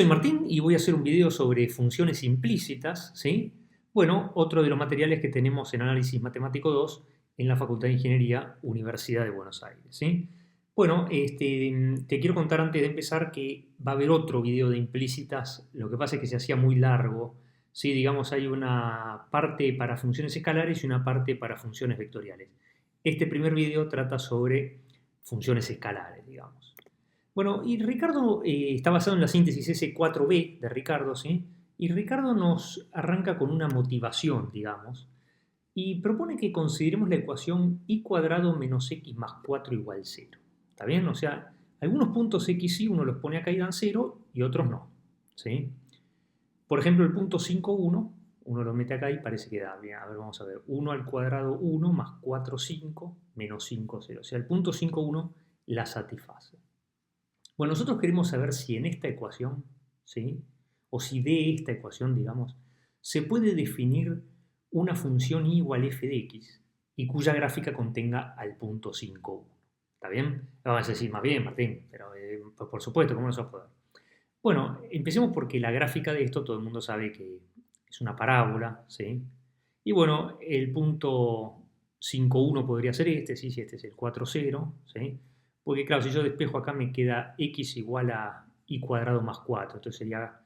Soy Martín y voy a hacer un video sobre funciones implícitas, ¿sí? Bueno, otro de los materiales que tenemos en Análisis Matemático 2 en la Facultad de Ingeniería, Universidad de Buenos Aires, ¿sí? Bueno, te quiero contar antes de empezar que va a haber otro video de implícitas, lo que pasa es que se hacía muy largo, ¿sí? Digamos, hay una parte para funciones escalares y una parte para funciones vectoriales. Este primer video trata sobre funciones escalares, digamos. Bueno, y Ricardo está basado en la síntesis S4B de Ricardo, ¿sí? Y Ricardo nos arranca con una motivación, digamos, y propone que consideremos la ecuación y cuadrado menos x más 4 igual 0. ¿Está bien? O sea, algunos puntos x sí uno los pone acá y dan 0 y otros no, ¿sí? Por ejemplo, el punto 5, 1, uno lo mete acá y parece que da bien. A ver, vamos a ver. 1 al cuadrado 1 más 4, 5 menos 5, 0. O sea, el punto 5, 1 la satisface. Bueno, nosotros queremos saber si en esta ecuación, ¿sí? O si de esta ecuación, digamos, se puede definir una función y igual f de x y cuya gráfica contenga al punto 5, 1. ¿Está bien? Vamos a decir, más bien, Martín, pero por supuesto, ¿cómo no se va a poder? Bueno, empecemos porque la gráfica de esto todo el mundo sabe que es una parábola, ¿sí? Y bueno, el punto 5, 1 podría ser este, ¿sí? Si este es el 4, 0, ¿sí? Porque claro, si yo despejo acá me queda x igual a y cuadrado más 4, entonces sería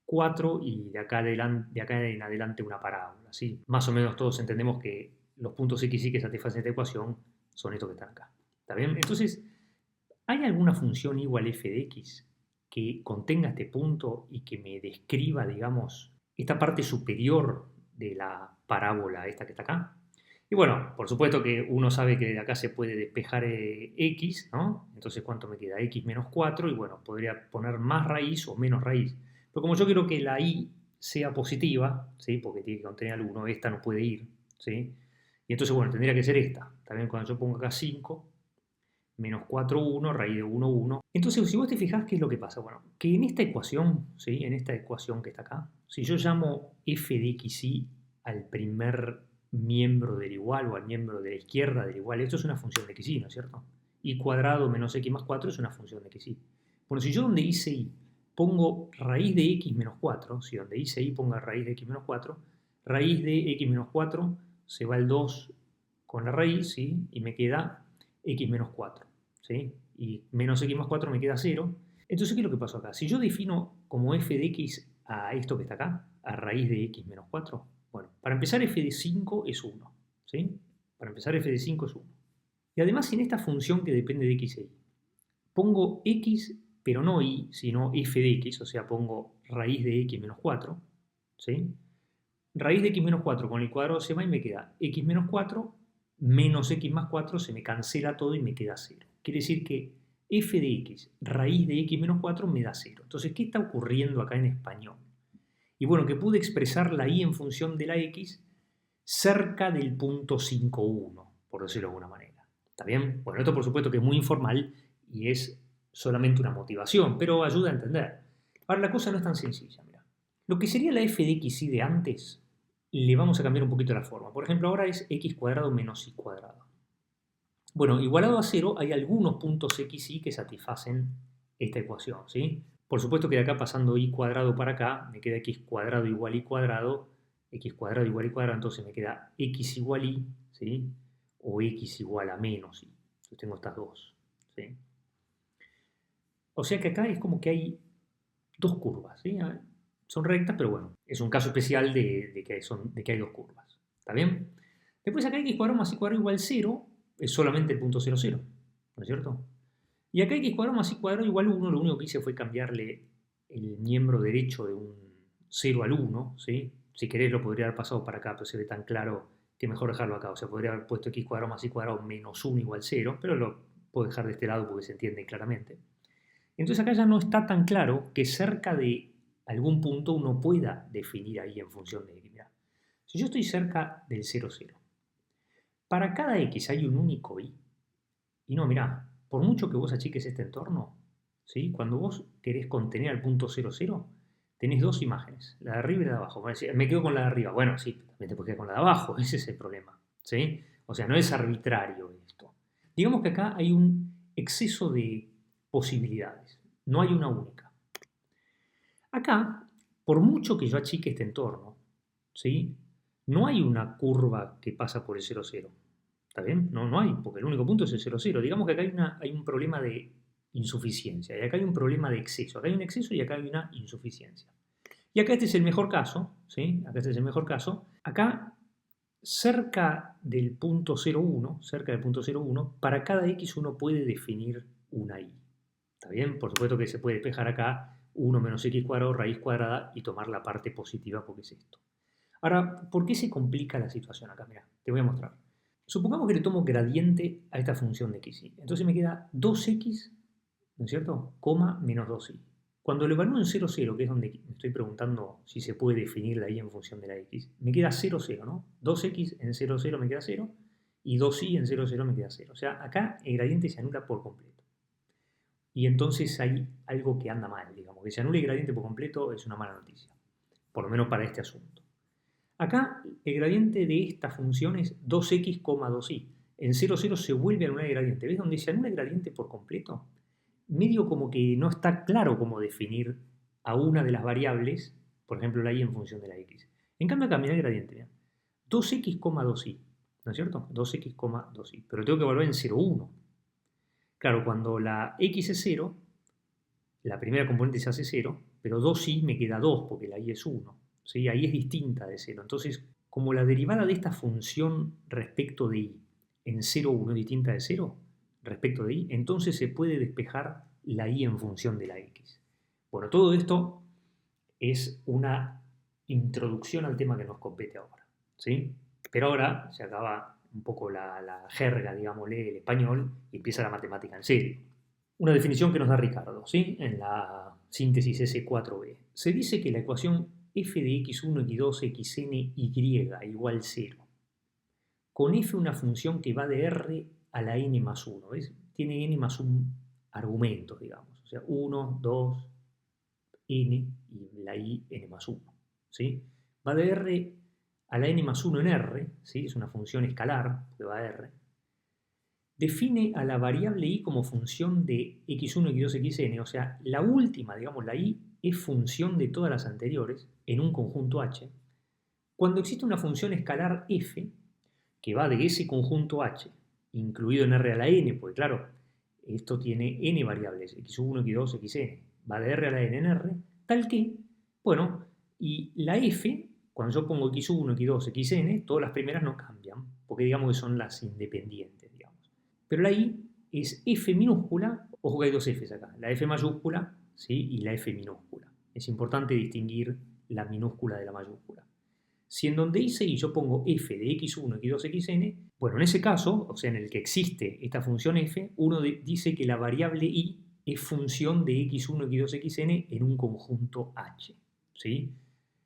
4 y de acá en adelante una parábola, ¿sí? Más o menos todos entendemos que los puntos x y que satisfacen esta ecuación son estos que están acá, ¿está bien? Entonces, ¿hay alguna función igual f de x que contenga este punto y que me describa, digamos, esta parte superior de la parábola esta que está acá? Y bueno, por supuesto que uno sabe que de acá se puede despejar x, ¿no? Entonces, ¿cuánto me queda? X menos 4 y bueno, podría poner más raíz o menos raíz. Pero como yo quiero que la y sea positiva, ¿sí? Porque tiene que contener al 1, esta no puede ir, ¿sí? Y entonces, bueno, tendría que ser esta. También cuando yo pongo acá 5, menos 4, 1, raíz de 1, 1. Entonces, si vos te fijás, ¿qué es lo que pasa? Bueno, que en esta ecuación, ¿sí? En esta ecuación que está acá, si yo llamo f de xy al primer miembro del igual o al miembro de la izquierda del igual, esto es una función de xy, ¿no es cierto? Y cuadrado menos x más 4 es una función de xy. Bueno, si yo donde hice y pongo raíz de x menos 4, si donde hice y pongo raíz de x menos 4, raíz de x menos 4 se va el 2 con la raíz, ¿sí? Y me queda x menos 4, ¿sí? Y menos x más 4 me queda 0. Entonces, ¿qué es lo que pasó acá? Si yo defino como f de x a esto que está acá, a raíz de x menos 4, bueno, para empezar f de 5 es 1, ¿sí? Para empezar f de 5 es 1. Y además en esta función que depende de x e y, pongo x, pero no y, sino f de x, o sea, pongo raíz de x menos 4, ¿sí? Raíz de x menos 4 con el cuadrado se va y me queda x menos 4 menos x más 4, se me cancela todo y me queda 0. Quiere decir que f de x, raíz de x menos 4 me da 0. Entonces, ¿qué está ocurriendo acá en español? Y bueno, que pude expresar la y en función de la x cerca del punto 5, 1, por decirlo de alguna manera. ¿Está bien? Bueno, esto por supuesto que es muy informal y es solamente una motivación, pero ayuda a entender. Ahora, la cosa no es tan sencilla, mira. Lo que sería la f de x y de antes, le vamos a cambiar un poquito la forma. Por ejemplo, ahora es x cuadrado menos y cuadrado. Bueno, igualado a 0 hay algunos puntos x y que satisfacen esta ecuación, ¿sí? Por supuesto que de acá pasando y cuadrado para acá, me queda x cuadrado igual y cuadrado, x cuadrado igual y cuadrado, entonces me queda x igual y, ¿sí? O x igual a menos y. Yo tengo estas dos, ¿sí? O sea que acá es como que hay dos curvas, ¿sí? Son rectas, pero bueno, es un caso especial de que hay dos curvas. ¿Está bien? Después acá x cuadrado más y cuadrado igual 0 es solamente el punto 0, 0. ¿No es cierto? Y acá x cuadrado más y cuadrado igual 1, lo único que hice fue cambiarle el miembro derecho de un 0 al 1, ¿sí? Si querés lo podría haber pasado para acá, pero se ve tan claro que mejor dejarlo acá. O sea, podría haber puesto x cuadrado más y cuadrado menos 1 igual 0, pero lo puedo dejar de este lado porque se entiende claramente. Entonces acá ya no está tan claro que cerca de algún punto uno pueda definir ahí en función de x. Mirá, si yo estoy cerca del 0, 0, para cada x hay un único y. Y no, mirá, por mucho que vos achiques este entorno, ¿sí? Cuando vos querés contener al punto 0, 0, tenés dos imágenes, la de arriba y la de abajo. Me quedo con la de arriba. Bueno, sí, también te puedes quedar con la de abajo, ese es el problema, ¿sí? O sea, no es arbitrario esto. Digamos que acá hay un exceso de posibilidades, no hay una única. Acá, por mucho que yo achique este entorno, ¿sí? No hay una curva que pasa por el 0, 0. ¿Está bien? No hay, porque el único punto es el 0, 0. Digamos que acá hay un problema de insuficiencia, y acá hay un problema de exceso. Acá hay un exceso y acá hay una insuficiencia. Y acá este es el mejor caso, ¿sí? Acá este es el mejor caso. Acá, cerca del punto 0,1, para cada x uno puede definir una y. ¿Está bien? Por supuesto que se puede despejar acá 1 menos x cuadrado, raíz cuadrada, y tomar la parte positiva porque es esto. Ahora, ¿por qué se complica la situación acá? Mirá, te voy a mostrar. Supongamos que le tomo gradiente a esta función de x, y. Entonces me queda 2x, ¿no es cierto?, coma menos 2y. Cuando lo evalúo en 0, 0, que es donde me estoy preguntando si se puede definir la y en función de la x, me queda 0, 0, ¿no? 2x en 0, 0 me queda 0, y 2y en 0, 0 me queda 0. O sea, acá el gradiente se anula por completo. Y entonces hay algo que anda mal, digamos. Que se anule el gradiente por completo es una mala noticia, por lo menos para este asunto. Acá el gradiente de esta función es 2x, 2y. En 0, 0 se vuelve a anular el gradiente. ¿Ves? Donde se anula el gradiente por completo, medio como que no está claro cómo definir a una de las variables, por ejemplo la y en función de la x. En cambio acá mira el gradiente, mira. 2x, 2y, ¿no es cierto? 2x, 2y, pero tengo que evaluar en 0, 1. Claro, cuando la x es 0, la primera componente se hace 0, pero 2y me queda 2 porque la y es 1. ¿Sí? Ahí es distinta de 0. Entonces, como la derivada de esta función respecto de y en 0, 1 es distinta de 0 respecto de y, entonces se puede despejar la y en función de la x. Bueno, todo esto es una introducción al tema que nos compete ahora, ¿sí? Pero ahora se acaba un poco la jerga, digámosle, el español, y empieza la matemática en serio. Una definición que nos da Ricardo, ¿sí? En la síntesis S4b. Se dice que la ecuación f de x1, x2, xn, y igual 0. Con f una función que va de r a la n más 1, ¿ves? Tiene n más 1 argumentos, digamos. O sea, 1, 2, n y la i n más 1, ¿sí? Va de r a la n más 1 en r, ¿sí? Es una función escalar que va a r. Define a la variable y como función de x1, x2, xn, o sea, la última, digamos, la y, es función de todas las anteriores en un conjunto H. Cuando existe una función escalar f, que va de ese conjunto H, incluido en R a la n, porque claro, esto tiene n variables, x1, x2, xn, va de R a la n en R, tal que, bueno, y la f, cuando yo pongo x1, x2, xn, todas las primeras no cambian, porque digamos que son las independientes, digamos. Pero la i es f minúscula, ojo que hay dos f's acá, la f mayúscula, ¿sí? Y la f minúscula. Es importante distinguir la minúscula de la mayúscula. Si en donde hice y yo pongo f de x1, x2, xn, bueno, en ese caso, o sea, en el que existe esta función f, uno dice que la variable y es función de x1, x2, xn en un conjunto H, ¿sí?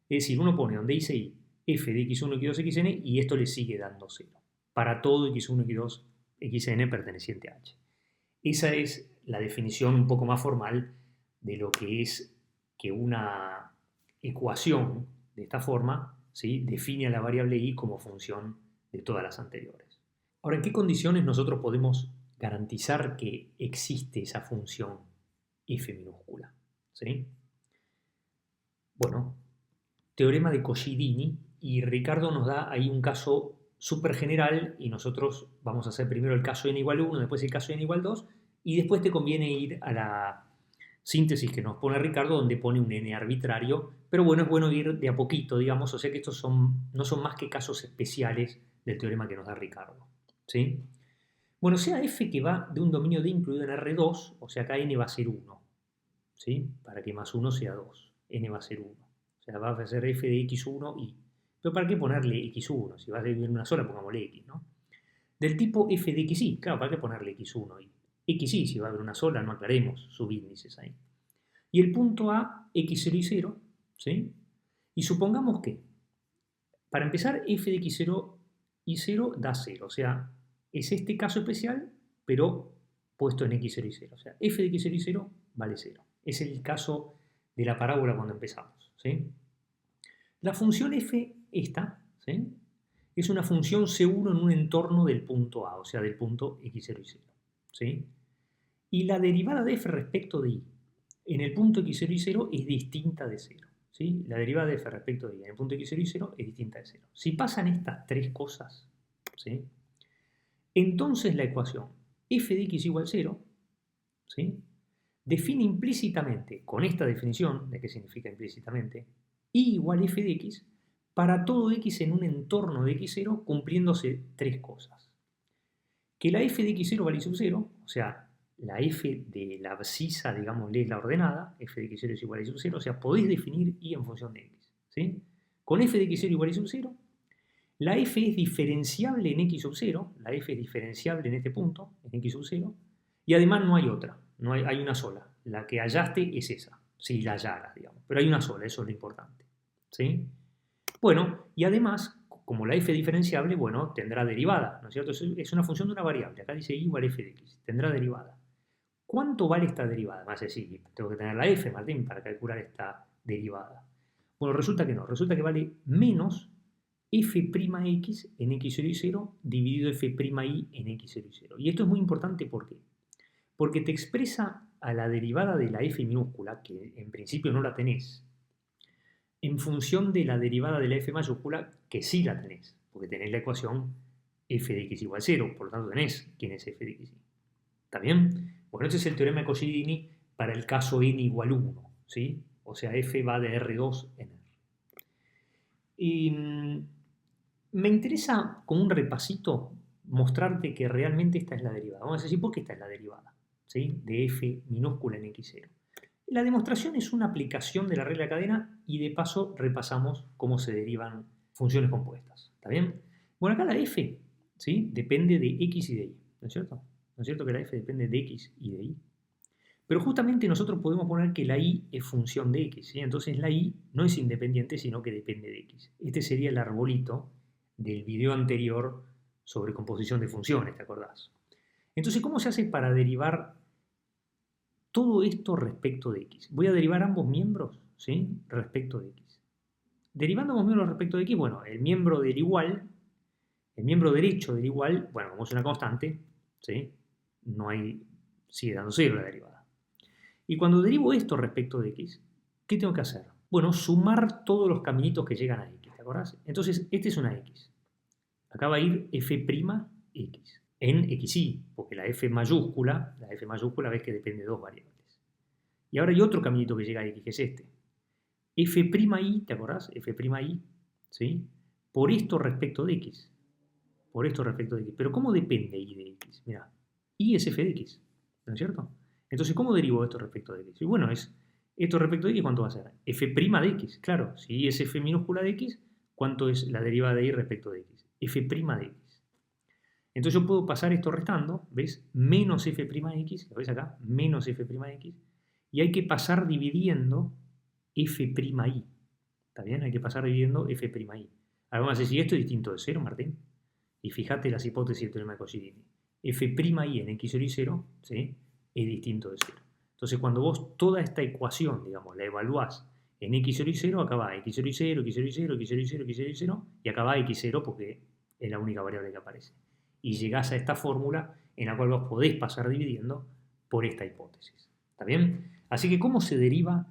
Es decir, uno pone donde dice y f de x1, x2, xn y esto le sigue dando 0 para todo x1, x2, xn perteneciente a H. Esa es la definición un poco más formal de lo que es que una ecuación de esta forma, ¿sí?, define a la variable y como función de todas las anteriores. Ahora, ¿en qué condiciones nosotros podemos garantizar que existe esa función f minúscula? ¿Sí? Bueno, teorema de Cauchy-Dini, y Ricardo nos da ahí un caso súper general y nosotros vamos a hacer primero el caso n igual 1, después el caso n igual 2 y después te conviene ir a la síntesis que nos pone Ricardo donde pone un n arbitrario, pero bueno, es bueno ir de a poquito, digamos, o sea que estos no son más que casos especiales del teorema que nos da Ricardo, ¿sí? Bueno, sea f que va de un dominio D incluido en R2, o sea acá n va a ser 1, ¿sí? Para que más 1 sea 2, n va a ser 1. O sea, va a ser f de x1 y. Pero ¿para qué ponerle x1? Si va a ser una sola, pongámosle x, ¿no? Del tipo f de xy, claro, ¿para qué ponerle x1 y xy? Si va a haber una sola, no aclaremos subíndices ahí. Y el punto A, x0 y 0, ¿sí? Y supongamos que, para empezar, f de x0 y 0 da 0. O sea, es este caso especial, pero puesto en x0 y 0. O sea, f de x0 y 0 vale 0. Es el caso de la parábola cuando empezamos, ¿sí? La función f esta, ¿sí?, es una función C1 en un entorno del punto A, o sea, del punto x0 y 0, ¿sí? Y la derivada de f respecto de y en el punto x0 y 0 es distinta de 0. ¿Sí? La derivada de f respecto de y en el punto x0 y 0 es distinta de 0. Si pasan estas tres cosas, ¿sí? Entonces la ecuación f de x igual 0, ¿sí? Define implícitamente, con esta definición, de qué significa implícitamente, y igual f de x para todo x en un entorno de x0 cumpliéndose tres cosas. Que la f de x0 vale sub 0, o sea, la f de la abscisa, digámosle, es la ordenada, f de x0 es igual a y sub 0, o sea, podéis definir y en función de x. ¿Sí? Con f de x0 igual a y sub 0, la f es diferenciable en x sub 0, la f es diferenciable en este punto, en x sub 0, y además no hay otra, no hay una sola. La que hallaste es esa, si la hallaras, digamos, pero hay una sola, eso es lo importante. ¿Sí? Bueno, y además, como la f es diferenciable, bueno, tendrá derivada, ¿no es cierto? Es una función de una variable, acá dice y igual f de x, tendrá derivada. ¿Cuánto vale esta derivada? Más decir, tengo que tener la f, Martín, para calcular esta derivada. Bueno, resulta que no, resulta que vale menos f'x en x0 y 0 dividido f'y en x0 y 0. Y esto es muy importante, ¿por qué? Porque te expresa a la derivada de la f minúscula, que en principio no la tenés, en función de la derivada de la f mayúscula, que sí la tenés, porque tenés la ecuación f de x igual 0, por lo tanto tenés quién es f de x. ¿Está bien? Bueno, este es el teorema de Coscidini para el caso n igual 1, ¿sí? O sea, f va de R2 en R. Y me interesa, como un repasito, mostrarte que realmente esta es la derivada. Vamos a decir, ¿por qué esta es la derivada? ¿Sí? De f minúscula en x0. La demostración es una aplicación de la regla de cadena y de paso repasamos cómo se derivan funciones compuestas. ¿Está bien? Bueno, acá la f, ¿sí? Depende de x y de y, ¿no es cierto? ¿No es cierto que la f depende de x y de y? Pero justamente nosotros podemos poner que la y es función de x, ¿sí? Entonces la y no es independiente, sino que depende de x. Este sería el arbolito del video anterior sobre composición de funciones, ¿te acordás? Entonces, ¿cómo se hace para derivar todo esto respecto de x? Voy a derivar ambos miembros, ¿sí? Respecto de x. Derivando ambos miembros respecto de x, bueno, el miembro del igual, el miembro derecho del igual, bueno, como es una constante, ¿sí? No hay, sigue dando 0 la derivada. Y cuando derivo esto respecto de x, ¿qué tengo que hacer? Bueno, sumar todos los caminitos que llegan a x, ¿te acordás? Entonces, este es una x. Acá va a ir f'x en xy, porque la f mayúscula ves que depende de dos variables. Y ahora hay otro caminito que llega a x, que es este. F'y, ¿te acordás? F'y, ¿sí? Por esto respecto de x. Por esto respecto de x. Pero ¿cómo depende y de x? Mirá, y es f de x, ¿no es cierto? Entonces, ¿cómo derivo esto respecto de x? Y bueno, es esto respecto de x, ¿cuánto va a ser? F' de x, claro. Si es f minúscula de x, ¿cuánto es la derivada de y respecto de x? F' de x. Entonces yo puedo pasar esto restando, ¿ves? Menos f' de x, ¿lo ves acá? Menos f' de x. Y hay que pasar dividiendo f'y. ¿Está bien? Hay que pasar dividiendo f'y. Ahora vamos a decir, si esto es distinto de 0, Martín. Y fíjate las hipótesis del teorema de Coscidini. F'y en x0 y 0, ¿sí? Es distinto de 0. Entonces, cuando vos toda esta ecuación, digamos, la evaluás en x0 y 0, acá va x0 y 0, x0 y 0, x0 y 0, x0 y 0, y acá va x0 porque es la única variable que aparece. Y llegás a esta fórmula en la cual vos podés pasar dividiendo por esta hipótesis. ¿Está bien? Así que, ¿cómo se deriva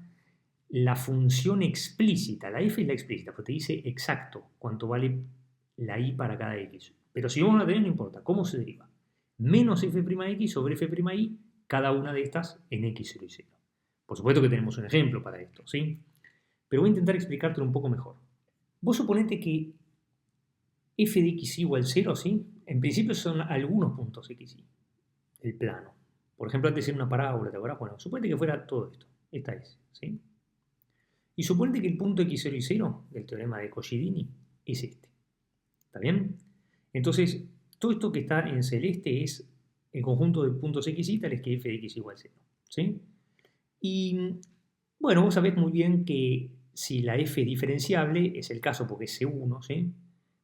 la función explícita? La f es la explícita, porque te dice exacto cuánto vale la y para cada x. Pero si vos no la tenés, no importa. ¿Cómo se deriva? Menos f'x sobre f'y, cada una de estas en x0 y 0. Por supuesto que tenemos un ejemplo para esto, ¿sí? Pero voy a intentar explicártelo un poco mejor. Vos suponete que f de x igual 0, ¿sí? En principio son algunos puntos xy, el plano. Por ejemplo, antes era una parábola, ¿te acuerdas? Bueno, suponete que fuera todo esto. Esta es, ¿sí? Y suponete que el punto x0 y 0 del teorema de Coscidini es este. ¿Está bien? Entonces, todo esto que está en celeste es el conjunto de puntos xy tales que f de x igual 0. ¿Sí? Y bueno, vos sabés muy bien que si la f es diferenciable, es el caso porque es C1, ¿sí?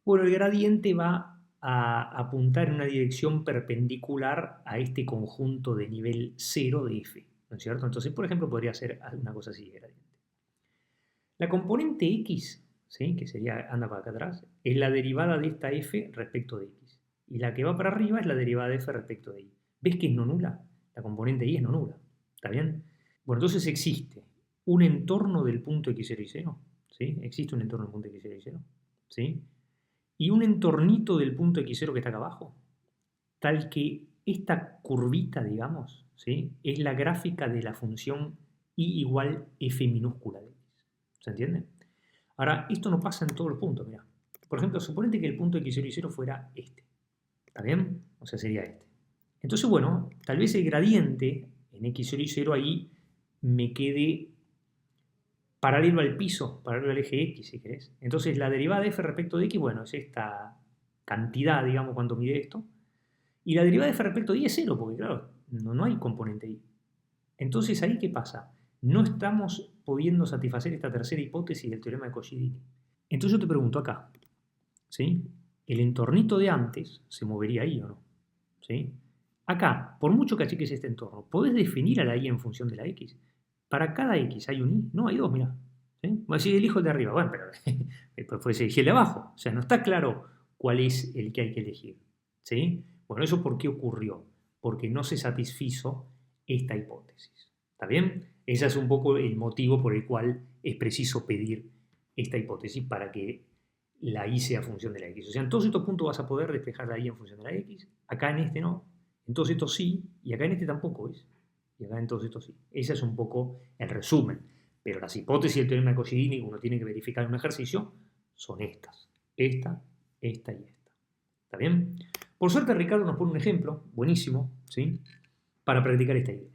Bueno, el gradiente va a apuntar en una dirección perpendicular a este conjunto de nivel 0 de f, ¿no es cierto? Entonces, por ejemplo, podría ser una cosa así de gradiente. La componente x, ¿sí? Que sería, anda para acá atrás, es la derivada de esta f respecto de x. Y la que va para arriba es la derivada de f respecto de y. ¿Ves que es no nula? La componente y es no nula. ¿Está bien? Bueno, entonces existe un entorno del punto x0 y 0, ¿sí? Existe un entorno del punto x0 y 0, ¿sí? Y un entornito del punto x0 que está acá abajo, tal que esta curvita, digamos, ¿sí? Es la gráfica de la función y igual f minúscula de x. ¿Se entiende? Ahora, esto no pasa en todos los puntos, mirá. Por ejemplo, suponete que el punto x0 y 0 fuera este. ¿Está bien? O sea, sería este. Entonces, bueno, tal vez el gradiente en x0 y 0 ahí me quede paralelo al piso, paralelo al eje x, si querés. Entonces, la derivada de f respecto de x, bueno, es esta cantidad, digamos, cuánto mide esto. Y la derivada de f respecto de y es 0, porque claro, no hay componente y. Entonces, ¿ahí qué pasa? No estamos pudiendo satisfacer esta tercera hipótesis del teorema de Cauchy-Dini. Entonces yo te pregunto acá, ¿sí? El entornito de antes se movería ahí o no, ¿sí? Acá, por mucho que achiques este entorno, ¿podés definir a la y en función de la x? Para cada x hay un y, no, hay dos, mirá. ¿Sí? Voy a decir el hijo el de arriba, bueno, pero puedes elegir el de abajo. O sea, no está claro cuál es el que hay que elegir, ¿sí? Bueno, ¿eso por qué ocurrió? Porque no se satisfizo esta hipótesis. ¿Está bien? Ese es un poco el motivo por el cual es preciso pedir esta hipótesis para que la y sea función de la x. O sea, en todos estos puntos vas a poder despejar la y en función de la x. Acá en este no. En todos estos sí. Y acá en este tampoco, ¿ves? Y acá en todos estos sí. Ese es un poco el resumen. Pero las hipótesis del teorema de Cauchy-Dini que uno tiene que verificar en un ejercicio son estas. Esta y esta. ¿Está bien? Por suerte Ricardo nos pone un ejemplo, buenísimo, ¿sí? Para practicar esta idea.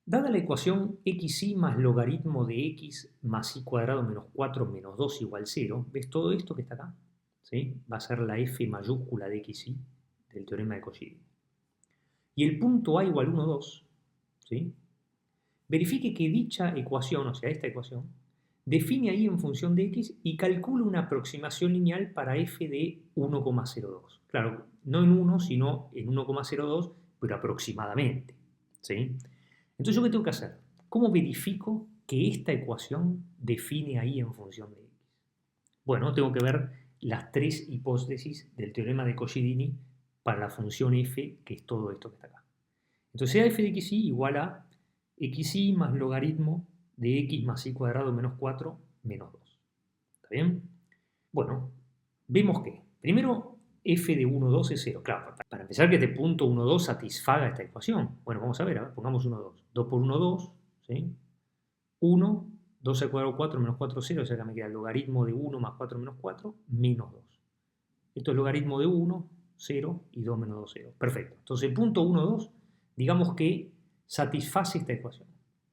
Dada la ecuación xy más logaritmo de x más y cuadrado menos 4 menos 2 igual 0, ¿ves todo esto que está acá? ¿Sí? Va a ser la f mayúscula de xy del teorema de Cauchy. Y el punto a igual 1, 2, ¿sí? Verifique que dicha ecuación, o sea, esta ecuación, define ahí en función de x y calcula una aproximación lineal para f de 1,02. Claro, no en 1, sino en 1,02, pero aproximadamente, ¿sí? Entonces, ¿yo qué tengo que hacer? ¿Cómo verifico que esta ecuación define ahí en función de x? Bueno, tengo que ver las tres hipótesis del teorema de Cauchy-Dini para la función f, que es todo esto que está acá. Entonces, sea f de xy igual a xy más logaritmo de x más y cuadrado menos 4 menos 2. ¿Está bien? Bueno, vemos que, primero, f de 1, 2 es 0. Claro, para empezar que este punto 1, 2 satisfaga esta ecuación. Bueno, vamos a ver, pongamos 1, 2. 2 por 1, 2, ¿sí? 1, 2 al cuadrado 4 menos 4, 0, o sea que me queda el logaritmo de 1 más 4 menos 4 menos 2. Esto es logaritmo de 1, 0 y 2 menos 2, 0. Perfecto. Entonces el punto 1, 2, digamos que satisface esta ecuación.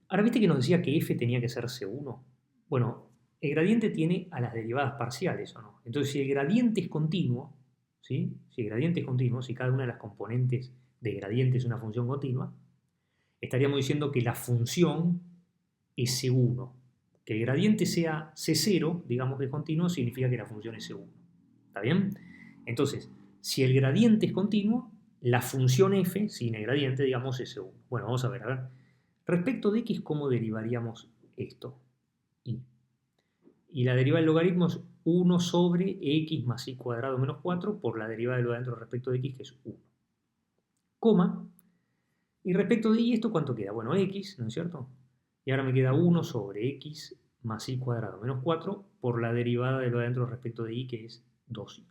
Ahora, ¿viste que nos decía que f tenía que ser C1? Bueno, el gradiente tiene a las derivadas parciales, ¿o no? Entonces, si el gradiente es continuo, ¿sí? Si el gradiente es continuo, si cada una de las componentes del gradiente es una función continua, estaríamos diciendo que la función es C1. Que el gradiente sea C0, digamos que es continuo, significa que la función es C1. ¿Está bien? Entonces, si el gradiente es continuo, la función f, sin el gradiente, digamos, es C1. Bueno, vamos a ver, Respecto de x, ¿cómo derivaríamos esto? Y la derivada del logaritmo es 1 sobre x más y cuadrado menos 4 por la derivada de lo de adentro respecto de x, que es 1. Coma. Y respecto de y, ¿esto cuánto queda? Bueno, x, ¿no es cierto? Y ahora me queda 1 sobre x más y cuadrado menos 4 por la derivada de lo de adentro respecto de y, que es 2y.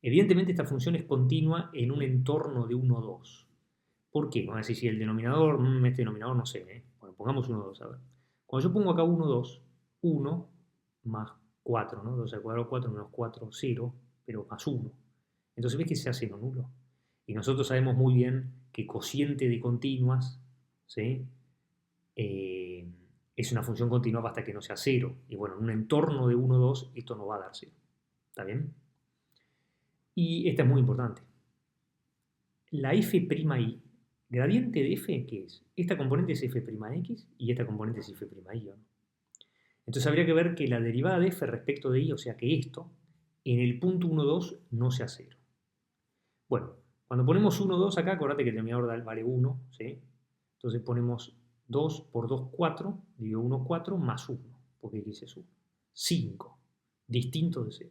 Evidentemente esta función es continua en un entorno de 1, 2. ¿Por qué? Vamos a decir, si el denominador, este denominador no sé, Bueno, pongamos 1, 2, a ver. Cuando yo pongo acá 1, 2, 1 más 4, ¿no? 2 al cuadrado 4 menos 4, 0, pero más 1. Entonces ves que se hace no nulo. Y nosotros sabemos muy bien que cociente de continuas, ¿sí? Es una función continua hasta que no sea 0. Y bueno, en un entorno de 1, 2, esto no va a dar 0. ¿Está bien? Y esta es muy importante. La f'I, gradiente de f, ¿qué es? Esta componente es f'x y esta componente es f'I, ¿no? Entonces habría que ver que la derivada de f respecto de y, o sea que esto, en el punto 1, 2 no sea 0. Bueno, cuando ponemos 1, 2 acá, acordate que el denominador vale 1, ¿sí? Entonces ponemos 2 por 2, 4, dividido 1, 4, más 1, porque x es 1. 5, distinto de 0.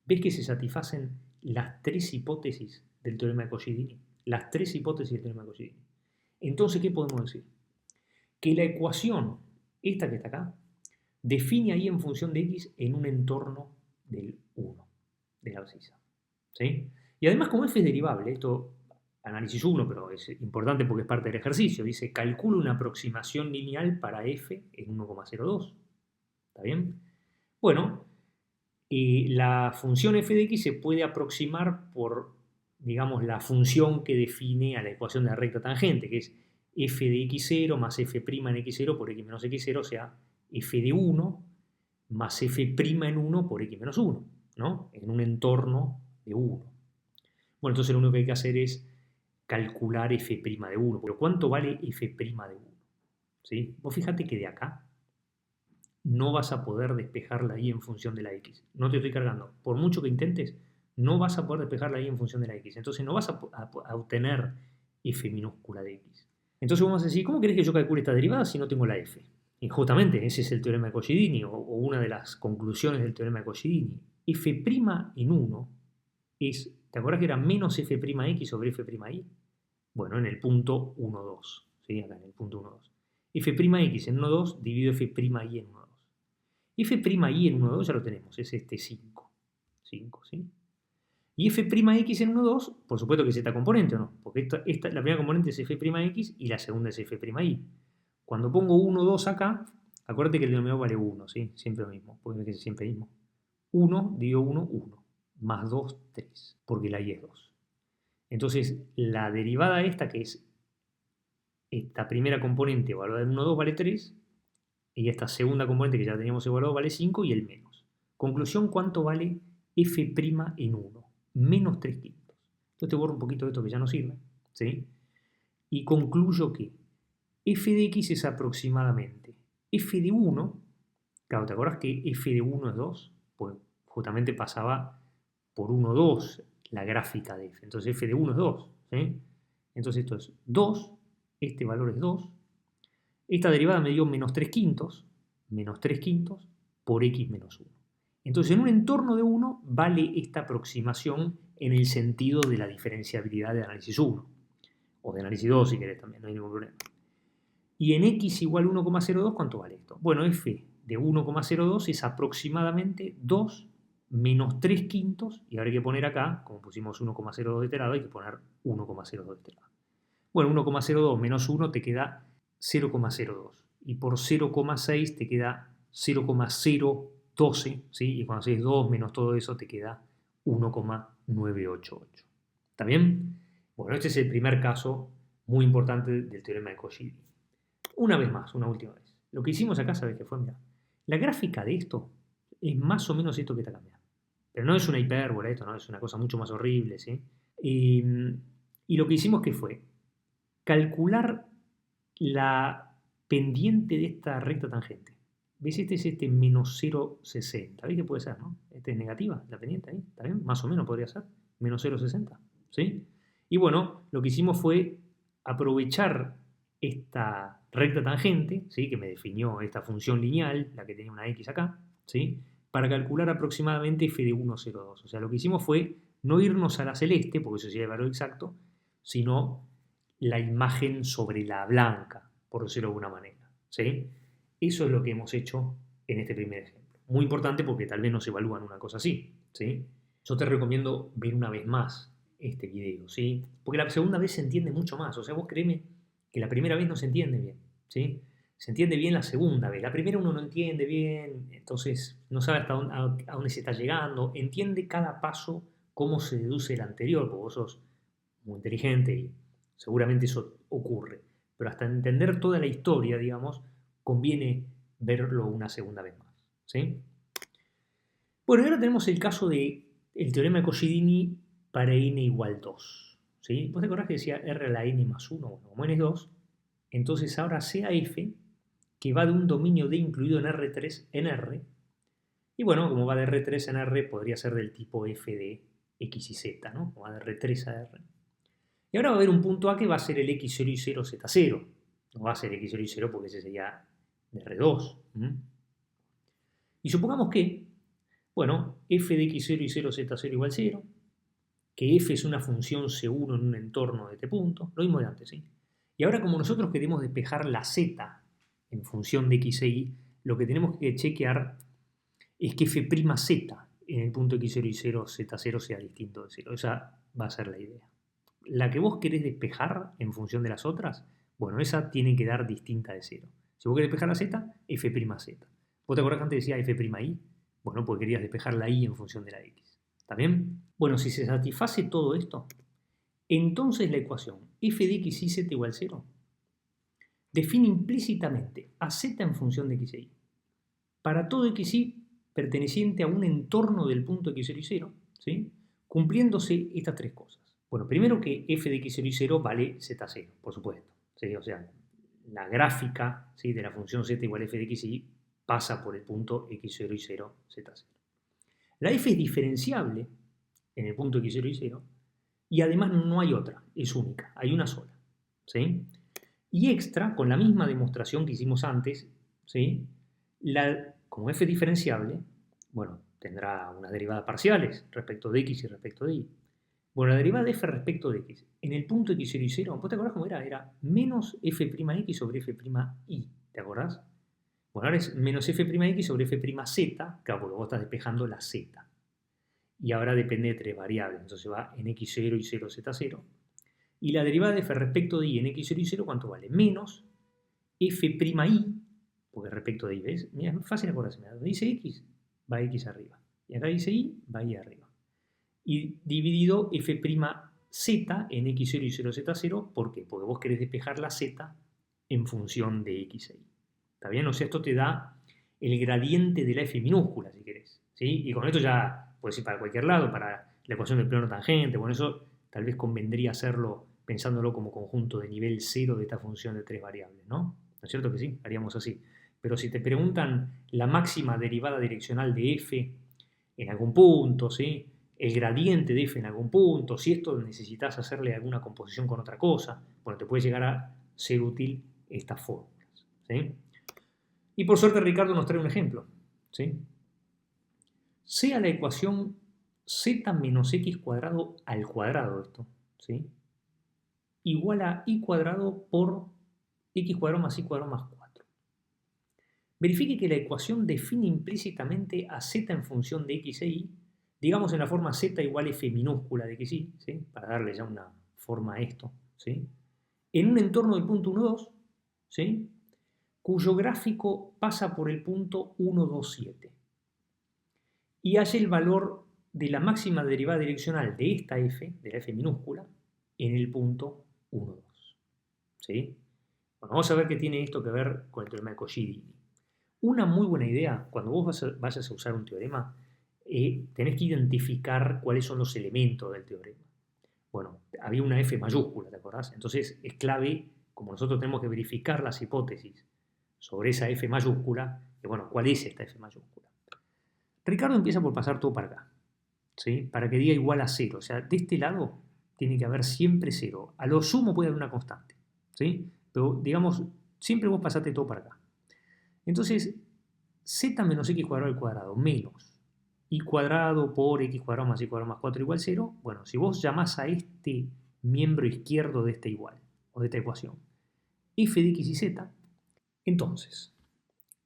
¿Ves que se satisfacen las tres hipótesis del teorema de Cauchy-Dini? Las tres hipótesis del teorema de Cauchy-Dini. Entonces, ¿qué podemos decir? que la ecuación, esta que está acá, define ahí en función de x en un entorno del 1, de la abscisa. ¿Sí? Y además, como f es derivable, esto análisis 1, pero es importante porque es parte del ejercicio, dice, calcula una aproximación lineal para f en 1,02. ¿Está bien? Bueno, la función f de x se puede aproximar por, digamos, la función que define a la ecuación de la recta tangente, que es f de x0 más f' en x0 por x menos x0, o sea, f de 1 más f' en 1 por x menos 1, ¿no? En un entorno de 1. Bueno, entonces lo único que hay que hacer es calcular f' de 1. Pero ¿cuánto vale f' de 1? ¿Sí? Vos fíjate que de acá no vas a poder despejar la y en función de la x. No te estoy cargando. Por mucho que intentes, no vas a poder despejar la y en función de la x. Entonces no vas a obtener f minúscula de x. Entonces vamos a decir, ¿cómo querés que yo calcule esta derivada si no tengo la f? Y justamente ese es el teorema de Cauchy-Dini, o una de las conclusiones del teorema de Cauchy-Dini. F' en 1 es, ¿te acordás que era menos f'x sobre f'y? Bueno, en el punto 1, 2. ¿Sí? Acá en el punto 1, 2. F'x en 1, 2 divido f'y en 1, 2. F'y en 1, 2 ya lo tenemos, es este 5. 5, ¿sí? Y f'x en 1, 2, por supuesto que es esta componente, ¿o no? Porque la primera componente es f'x y la segunda es f'y. Cuando pongo 1, 2 acá, acuérdate que el denominador vale 1, ¿sí? Siempre lo mismo, puede ver que es siempre mismo. 1 dividido 1, 1. Más 2, 3, porque la y es 2. Entonces, la derivada esta, que es esta primera componente evaluada en 1, 2, vale 3, y esta segunda componente que ya teníamos evaluado vale 5 y el menos. Conclusión, ¿cuánto vale f' en 1? Menos 3 quintos. Entonces te borro un poquito de esto que ya no sirve, ¿sí? Y concluyo que f de x es aproximadamente f de 1, claro, ¿te acordás que f de 1 es 2? Pues justamente pasaba por 1, 2 la gráfica de f. Entonces f de 1 es 2, ¿sí? Entonces esto es 2, este valor es 2. Esta derivada me dio menos 3 quintos por x menos 1. Entonces en un entorno de 1 vale esta aproximación en el sentido de la diferenciabilidad de análisis 1. O de análisis 2 si querés también, no hay ningún problema. Y en x igual 1,02, ¿cuánto vale esto? Bueno, f de 1,02 es aproximadamente 2 menos 3 quintos, y ahora hay que poner acá, como pusimos 1,02 de este lado, hay que poner 1,02 de este lado. Bueno, 1,02 menos 1 te queda 0,02. Y por 0,6 te queda 0,012, ¿sí? Y cuando haces 2 menos todo eso te queda 1,988. ¿Está bien? Bueno, este es el primer caso muy importante del teorema de Cauchy. Una vez más, una última vez. Lo que hicimos acá, ¿sabes qué fue? Mirá, la gráfica de esto es más o menos esto que está cambiando. Pero no es una hipérbola esto, ¿no? Es una cosa mucho más horrible, ¿sí? Y lo que hicimos, ¿qué fue? Calcular la pendiente de esta recta tangente. ¿Ves? Este es menos 0,60. ¿Ves que puede ser, no? Esta es negativa, la pendiente ahí, ¿está bien? Más o menos podría ser. Menos 0,60, ¿sí? Y bueno, lo que hicimos fue aprovechar esta recta tangente, ¿sí? Que me definió esta función lineal, la que tenía una x acá, ¿sí? Para calcular aproximadamente f de 1,02. O sea, lo que hicimos fue no irnos a la celeste, porque eso sería el valor exacto, sino la imagen sobre la blanca, por decirlo de alguna manera, ¿sí? Eso es lo que hemos hecho en este primer ejemplo. Muy importante porque tal vez no se evalúan una cosa así, ¿sí? Yo te recomiendo ver una vez más este video, ¿sí? Porque la segunda vez se entiende mucho más. O sea, vos créeme que la primera vez no se entiende bien, ¿sí? Se entiende bien la segunda vez. La primera uno no entiende bien, entonces no sabe hasta a dónde se está llegando. Entiende cada paso, cómo se deduce el anterior, porque vos sos muy inteligente y seguramente eso ocurre. Pero hasta entender toda la historia, digamos, conviene verlo una segunda vez más, ¿sí? Bueno, y ahora tenemos el caso del teorema de Cauchy-Dini para n igual 2, ¿sí? ¿Vos te acordás que decía r a la n más 1? Bueno, como n es 2, entonces ahora sea f, que va de un dominio D incluido en R3 en R, y bueno, como va de R3 en R, podría ser del tipo f de x y z, ¿no? Como va de R3 a R. Y ahora va a haber un punto A que va a ser el x0 y 0, z0. No va a ser x0 y 0 porque ese sería de R2. Y supongamos que, bueno, f de x0 y 0, z0 igual 0, que f es una función C1 en un entorno de este punto, lo mismo de antes, ¿sí? Y ahora como nosotros queremos despejar la z en función de x e y, lo que tenemos que chequear es que f'z en el punto x0 y 0, z0 sea distinto de 0. Esa va a ser la idea. La que vos querés despejar en función de las otras, bueno, esa tiene que dar distinta de 0. Si vos querés despejar la z, f'z. ¿Vos te acordás que antes decía f'y? Bueno, pues querías despejar la y en función de la x. ¿Está bien? Bueno, si se satisface todo esto, entonces la ecuación f de x y z igual 0 define implícitamente a z en función de x e y para todo x y perteneciente a un entorno del punto x0 y 0, ¿sí? Cumpliéndose estas tres cosas. Bueno, primero que f de x0 y 0 vale z0, por supuesto. ¿Sí? O sea, la gráfica, ¿sí?, de la función z igual a f de x y pasa por el punto x0 y 0, z0. La f es diferenciable en el punto x0 y 0 y además no hay otra, es única, hay una sola. ¿Sí? Y extra, con la misma demostración que hicimos antes, ¿sí?, como f es diferenciable, bueno, tendrá unas derivadas parciales respecto de x y respecto de y. Bueno, la derivada de f respecto de x en el punto x0 y 0, ¿vos te acordás cómo era? Era menos f'x sobre f'y, ¿te acordás? Bueno, ahora es menos f'x sobre f'z, claro, porque vos estás despejando la z. Y ahora depende de tres variables, entonces va en x0 y 0, z0. Y la derivada de f respecto de y en x0 y 0, ¿cuánto vale? Menos f'y, porque respecto de y, ¿ves? Mira, es fácil acordarse. Donde dice x, va x arriba. Y acá dice y, va y arriba. Y dividido f'z en x0 y 0, z0, ¿por qué? Porque vos querés despejar la z en función de x e y. ¿Está bien? O sea, esto te da el gradiente de la f minúscula, si querés. ¿Sí? Y con esto ya puedes ir para cualquier lado, para la ecuación del plano tangente. Bueno, eso tal vez convendría hacerlo pensándolo como conjunto de nivel 0 de esta función de tres variables, ¿no? ¿No es cierto que sí? Haríamos así. Pero si te preguntan la máxima derivada direccional de f en algún punto, ¿sí?, el gradiente de f en algún punto, si esto necesitas hacerle alguna composición con otra cosa, bueno, te puede llegar a ser útil estas fórmulas, ¿sí? Y por suerte Ricardo nos trae un ejemplo, ¿sí? Sea la ecuación z menos x cuadrado al cuadrado, esto, ¿sí?, igual a y cuadrado por x cuadrado más y cuadrado más 4. Verifique que la ecuación define implícitamente a z en función de x e y, digamos en la forma z igual f minúscula de x y, ¿sí?, para darle ya una forma a esto, ¿sí?, en un entorno del punto 1, 2, ¿sí?, cuyo gráfico pasa por el punto 1, 2, 7. Y halle el valor de la máxima derivada direccional de esta f, de la f minúscula, en el punto 1, 2. ¿Sí? Bueno, vamos a ver qué tiene esto que ver con el teorema de Cauchy-Dedekind. Una muy buena idea, cuando vos vayas a usar un teorema, tenés que identificar cuáles son los elementos del teorema. Bueno, había una f mayúscula, ¿te acordás? Entonces es clave, como nosotros tenemos que verificar las hipótesis sobre esa f mayúscula, que bueno, ¿cuál es esta f mayúscula? Ricardo empieza por pasar todo para acá, ¿sí?, para que diga igual a 0. O sea, de este lado tiene que haber siempre 0. A lo sumo puede haber una constante, ¿sí?, pero digamos, siempre vos pasaste todo para acá. Entonces, z menos x cuadrado al cuadrado menos y cuadrado por x cuadrado más y cuadrado más 4 igual 0. Bueno, si vos llamás a este miembro izquierdo de este igual, o de esta ecuación, f de x y z, entonces,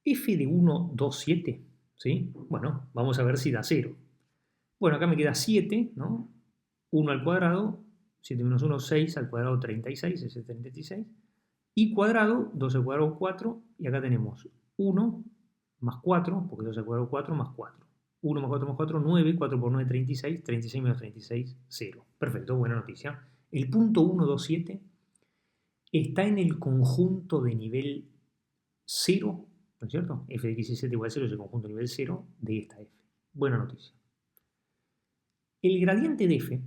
f de 1, 2, 7, ¿sí? Bueno, vamos a ver si da 0. Bueno, acá me queda 7, ¿no? 1 al cuadrado, 7 menos 1, 6 al cuadrado, 36, ese es 36. Y cuadrado, 2 al cuadrado, 4, y acá tenemos 1 más 4, porque 2 al cuadrado, 4 más 4. 1 más 4 más 4, 9, 4 por 9, 36, 36 menos 36, 0. Perfecto, buena noticia. El punto 1, 2, 7 está en el conjunto de nivel 0, ¿no es cierto? F de x y z igual a 0 es el conjunto de nivel 0 de esta f. Buena noticia. El gradiente de f,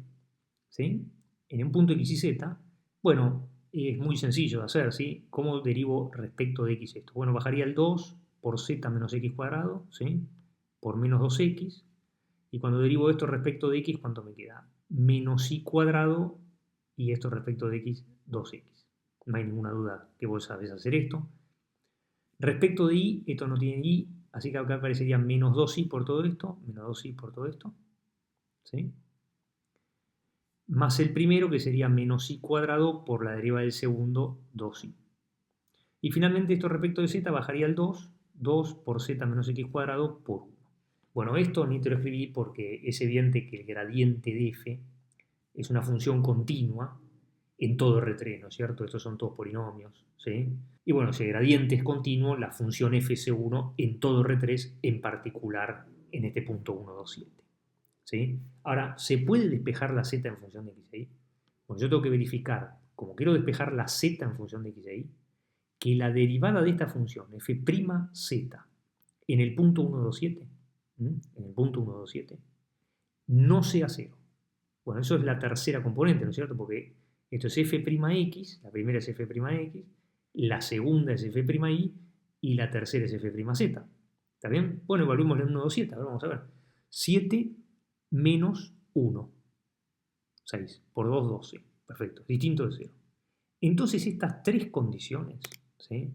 ¿sí?, en un punto x y z, bueno, es muy sencillo de hacer, ¿sí? ¿Cómo derivo respecto de x esto? Bueno, bajaría el 2 por z menos x cuadrado, ¿sí?, por menos 2x, y cuando derivo esto respecto de x, ¿cuánto me queda? Menos y cuadrado, y esto respecto de x, 2x. No hay ninguna duda que vos sabés hacer esto. Respecto de y, esto no tiene y, así que acá aparecería menos 2y por todo esto, menos 2y por todo esto, ¿sí?, más el primero, que sería menos y cuadrado por la derivada del segundo, 2y. Y finalmente esto respecto de z bajaría al 2 por z menos x cuadrado por 1. Bueno, esto ni te lo escribí porque es evidente que el gradiente de f es una función continua en todo R3, ¿no es cierto? Estos son todos polinomios, ¿sí? Y bueno, si el gradiente es continuo, la función fc1 en todo R3, en particular en este punto 1, 2, 7. ¿Sí? Ahora, ¿se puede despejar la z en función de x e y? Bueno, yo tengo que verificar, como quiero despejar la z en función de x e y, que la derivada de esta función, f'z, en el punto 1, 2, 7, en el punto 1, 2, 7, no sea 0. Bueno, eso es la tercera componente, ¿no es cierto? Porque esto es f'x, la primera es f'x, la segunda es f'y y la tercera es f'z. ¿Está bien? Bueno, evaluemos el 1, 2, 7. Ahora vamos a ver. 7 menos 1. 6. Por 2, 12. Perfecto. Distinto de 0. Entonces estas tres condiciones, ¿sí?,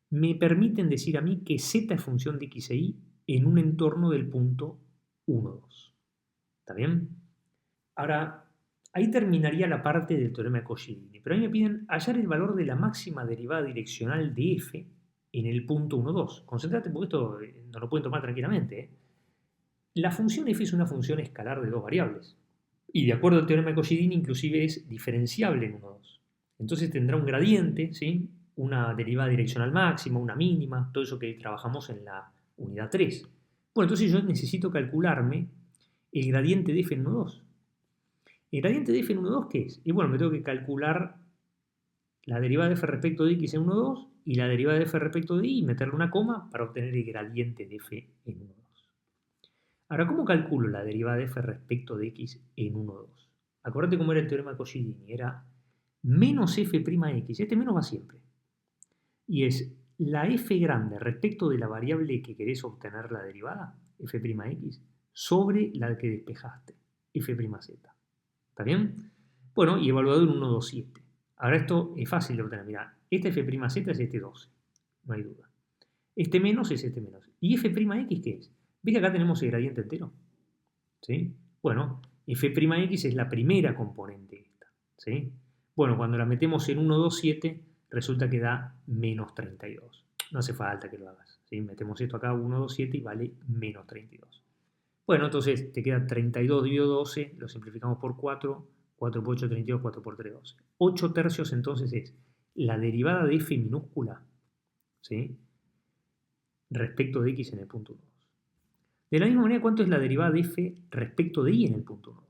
me permiten decir a mí que z es función de x e y en un entorno del punto 1, 2. ¿Está bien? Ahora, ahí terminaría la parte del teorema de Cauchy-Dini, pero a mí me piden hallar el valor de la máxima derivada direccional de f en el punto 1, 2. Concentrate porque esto no lo pueden tomar tranquilamente, ¿eh? La función f es una función escalar de dos variables. Y de acuerdo al teorema de Cauchy-Dini, inclusive es diferenciable en 1, 2. Entonces tendrá un gradiente, ¿sí?, una derivada direccional máxima, una mínima, todo eso que trabajamos en la unidad 3. Bueno, entonces yo necesito calcularme el gradiente de f en 1, 2. ¿El gradiente de f en 1, 2 qué es? Y bueno, me tengo que calcular la derivada de f respecto de x en 1, 2 y la derivada de f respecto de y y meterle una coma para obtener el gradiente de f en 1, 2. Ahora, ¿cómo calculo la derivada de f respecto de x en 1, 2? Acordate cómo era el teorema de Cauchy-Dini. Era menos f'x. Este menos va siempre. Y es la f grande respecto de la variable que querés obtener la derivada, f'x, sobre la que despejaste, f'z. ¿Está bien? Bueno, y evaluado en 1, 2, 7. Ahora esto es fácil de obtener. Mirá, este f'z es este 12. No hay duda. Este menos es este menos. ¿Y f'x qué es? ¿Ves que acá tenemos el gradiente entero? ¿Sí? Bueno, f'x es la primera componente esta. ¿Sí? Bueno, cuando la metemos en 1, 2, 7, resulta que da menos 32. No hace falta que lo hagas. ¿Sí? Metemos esto acá, 1, 2, 7, y vale menos 32. Bueno, entonces te queda 32 dividido 12, lo simplificamos por 4, 4 por 8, 32, 4 por 3, 12. 8 tercios entonces es la derivada de f minúscula, ¿sí?, respecto de x en el punto 1, 2. De la misma manera, ¿cuánto es la derivada de f respecto de y en el punto 1, 2?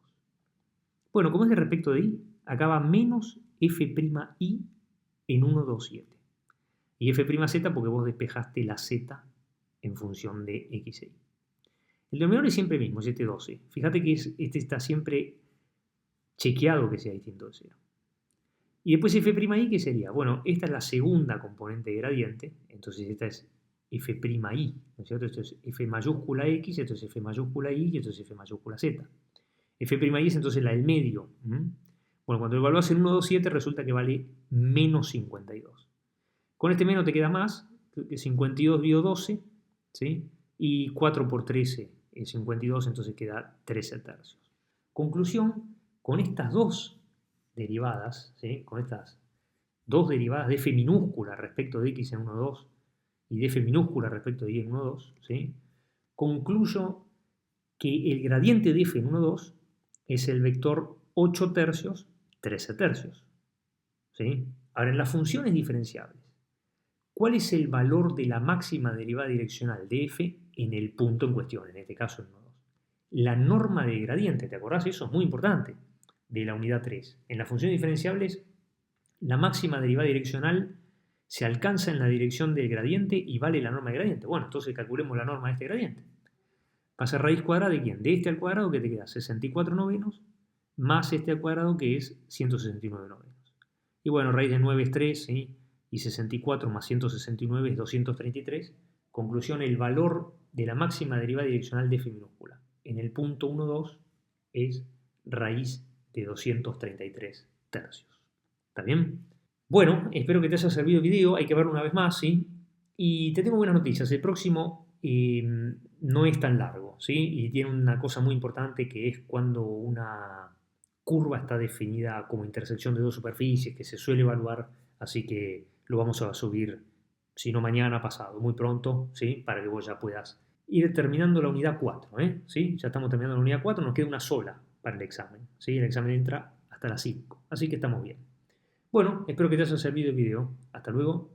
Bueno, como es de respecto de y, acá va menos f'y en 1, 2, 7. Y f'z porque vos despejaste la z en función de x e y. El denominador es siempre el mismo, es este 12. Fíjate que este está siempre chequeado que sea distinto de 0. Y después f'y, ¿qué sería? Bueno, esta es la segunda componente de gradiente, entonces esta es f'y, ¿no es cierto? Esto es f mayúscula x, esto es f mayúscula y, y esto es f mayúscula z. F'y es entonces la del medio. Bueno, cuando lo evalúas en 1, 2, 7 resulta que vale menos 52. Con este menos te queda más, que 52 dividido 12, ¿sí?, y 4 por 13 es 52, entonces queda 13 tercios. Conclusión, con estas dos derivadas, ¿sí?, con estas dos derivadas de f minúscula respecto de x en 1, 2 y de f minúscula respecto de y en 1, 2, ¿sí?, concluyo que el gradiente de f en 1, 2 es el vector 8 tercios, 13 tercios. ¿Sí? Ahora, en las funciones diferenciables, ¿cuál es el valor de la máxima derivada direccional de f en el punto en cuestión, en este caso el 1, 2? La norma de gradiente, ¿te acordás? Eso es muy importante, de la unidad 3. En las funciones diferenciables, la máxima derivada direccional se alcanza en la dirección del gradiente y vale la norma de gradiente. Bueno, entonces calculemos la norma de este gradiente. Va a ser raíz cuadrada de ¿quién? De este al cuadrado, que te queda 64 novenos, más este al cuadrado, que es 169 novenos. Y bueno, raíz de 9 es 3, ¿sí?, y 64 más 169 es 233. Conclusión, el valor de la máxima derivada direccional de f minúscula en el punto 1, 2 es raíz de 233 tercios. ¿Está bien? Bueno, espero que te haya servido el video. Hay que verlo una vez más, ¿sí? Y te tengo buenas noticias. El próximo no es tan largo, ¿sí? Y tiene una cosa muy importante, que es cuando una curva está definida como intersección de dos superficies, que se suele evaluar, así que lo vamos a subir, si no mañana, pasado, muy pronto, ¿sí? Para que vos ya puedas ir terminando la unidad 4, ¿sí? Ya estamos terminando la unidad 4, nos queda una sola para el examen, ¿sí? El examen entra hasta las 5, así que estamos bien. Bueno, espero que te haya servido el video. Hasta luego.